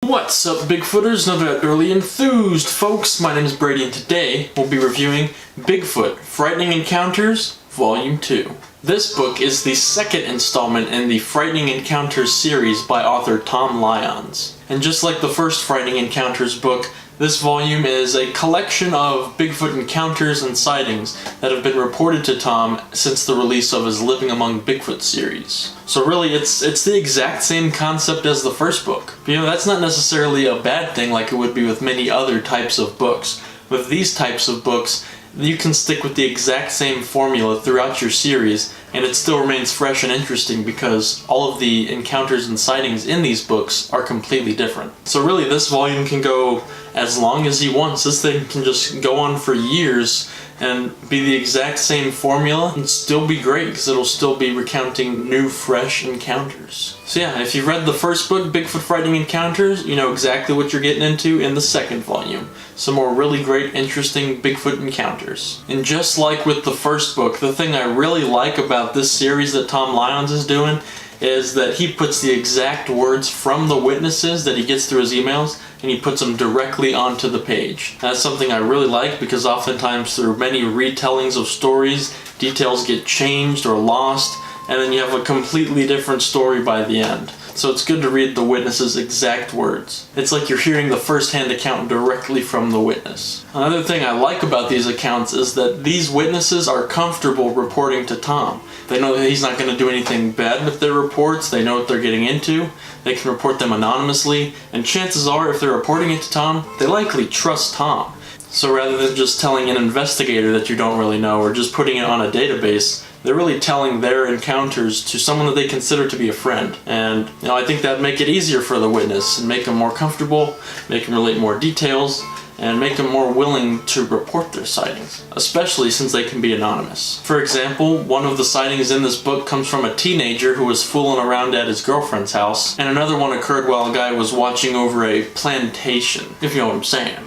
What's up, Bigfooters? Another early enthused, folks. My name is Brady, and today we'll be reviewing Bigfoot: Frightening Encounters, Volume 2. This book is the second installment in the Frightening Encounters series by author Tom Lyons. And just like the first Frightening Encounters book, this volume is a collection of Bigfoot encounters and sightings that have been reported to Tom since the release of his Living Among Bigfoot series. So really, it's the exact same concept as the first book. But, that's not necessarily a bad thing like it would be with many other types of books. With these types of books, you can stick with the exact same formula throughout your series, and it still remains fresh and interesting because all of the encounters and sightings in these books are completely different. So really, this volume can go as long as he wants. This thing can just go on for years and be the exact same formula and still be great because it'll still be recounting new, fresh encounters. So yeah, if you've read the first book, Bigfoot Frightening Encounters, you know exactly what you're getting into in the second volume. Some more really great, interesting Bigfoot encounters. And just like with the first book, the thing I really like about this series that Tom Lyons is doing is that he puts the exact words from the witnesses that he gets through his emails and he puts them directly onto the page. That's something I really like because oftentimes through many retellings of stories, details get changed or lost, and then you have a completely different story by the end. So it's good to read the witness's exact words. It's like you're hearing the first-hand account directly from the witness. Another thing I like about these accounts is that these witnesses are comfortable reporting to Tom. They know that he's not going to do anything bad with their reports, they know what they're getting into, they can report them anonymously, and chances are if they're reporting it to Tom, they likely trust Tom. So rather than just telling an investigator that you don't really know or just putting it on a database, they're really telling their encounters to someone that they consider to be a friend. And I think that'd make it easier for the witness and make them more comfortable, make them relate more details, and make them more willing to report their sightings, especially since they can be anonymous. For example, one of the sightings in this book comes from a teenager who was fooling around at his girlfriend's house, and another one occurred while a guy was watching over a plantation, if you know what I'm saying.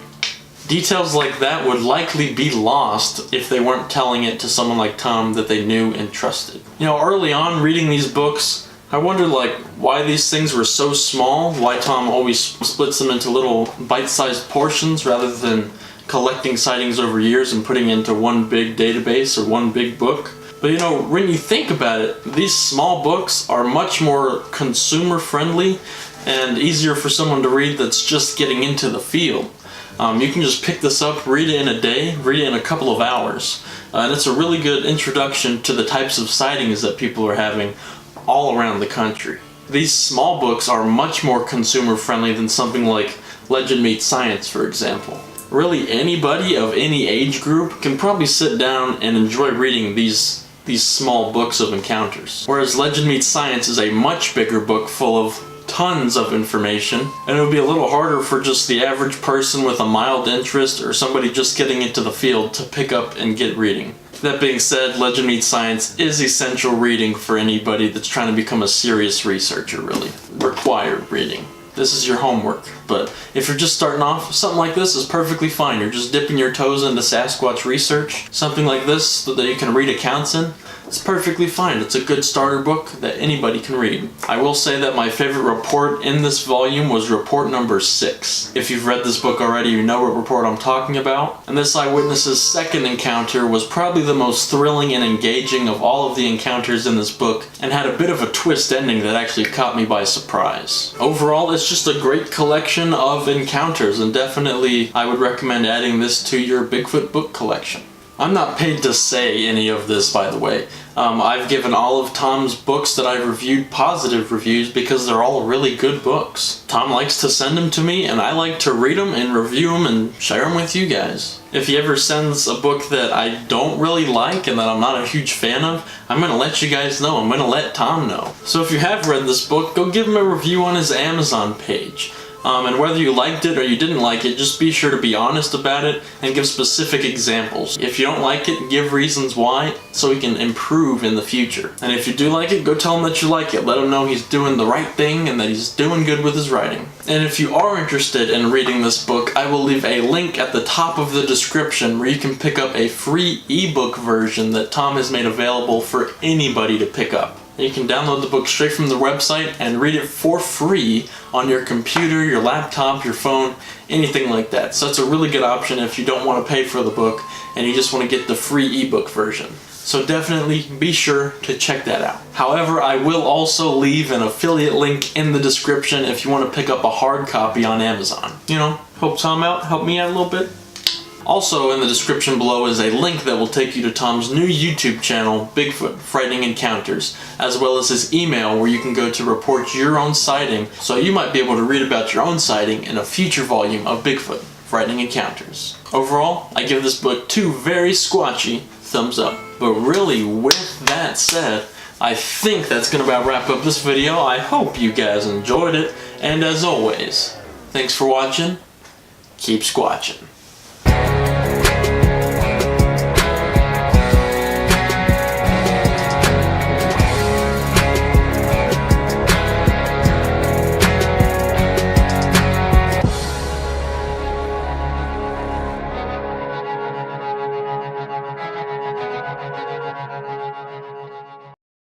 Details like that would likely be lost if they weren't telling it to someone like Tom that they knew and trusted. Early on reading these books, I wondered why these things were so small, why Tom always splits them into little bite-sized portions rather than collecting sightings over years and putting it into one big database or one big book. But when you think about it, these small books are much more consumer-friendly and easier for someone to read that's just getting into the field. You can just pick this up, read it in a day, read it in a couple of hours. And it's a really good introduction to the types of sightings that people are having all around the country. These small books are much more consumer friendly than something like Legend Meets Science, for example. Really, anybody of any age group can probably sit down and enjoy reading these small books of encounters. Whereas Legend Meets Science is a much bigger book full of tons of information, and it would be a little harder for just the average person with a mild interest or somebody just getting into the field to pick up and get reading. That being said, Legend Meets Science is essential reading for anybody that's trying to become a serious researcher, really. Required reading. This is your homework. But if you're just starting off, something like this is perfectly fine. You're just dipping your toes into Sasquatch research. Something like this so that you can read accounts in. It's perfectly fine. It's a good starter book that anybody can read. I will say that my favorite report in this volume was report number 6. If you've read this book already, you know what report I'm talking about. And this eyewitness's second encounter was probably the most thrilling and engaging of all of the encounters in this book, and had a bit of a twist ending that actually caught me by surprise. Overall, it's just a great collection of encounters, and definitely I would recommend adding this to your Bigfoot book collection. I'm not paid to say any of this, by the way. I've given all of Tom's books that I've reviewed positive reviews because they're all really good books. Tom likes to send them to me, and I like to read them and review them and share them with you guys. If he ever sends a book that I don't really like and that I'm not a huge fan of, I'm going to let you guys know. I'm going to let Tom know. So if you have read this book, go give him a review on his Amazon page. And whether you liked it or you didn't like it, just be sure to be honest about it and give specific examples. If you don't like it, give reasons why so we can improve in the future. And if you do like it, go tell him that you like it. Let him know he's doing the right thing and that he's doing good with his writing. And if you are interested in reading this book, I will leave a link at the top of the description where you can pick up a free ebook version that Tom has made available for anybody to pick up. You can download the book straight from the website and read it for free on your computer, your laptop, your phone, anything like that. So it's a really good option if you don't want to pay for the book and you just want to get the free ebook version. So definitely be sure to check that out. However, I will also leave an affiliate link in the description if you want to pick up a hard copy on Amazon. You know, help Tom out, help me out a little bit. Also in the description below is a link that will take you to Tom's new YouTube channel, Bigfoot Frightening Encounters, as well as his email where you can go to report your own sighting, so you might be able to read about your own sighting in a future volume of Bigfoot Frightening Encounters. Overall, I give this book 2 very squatchy thumbs up. But really, with that said, I think that's going to about wrap up this video. I hope you guys enjoyed it, and as always, thanks for watching. Keep squatching.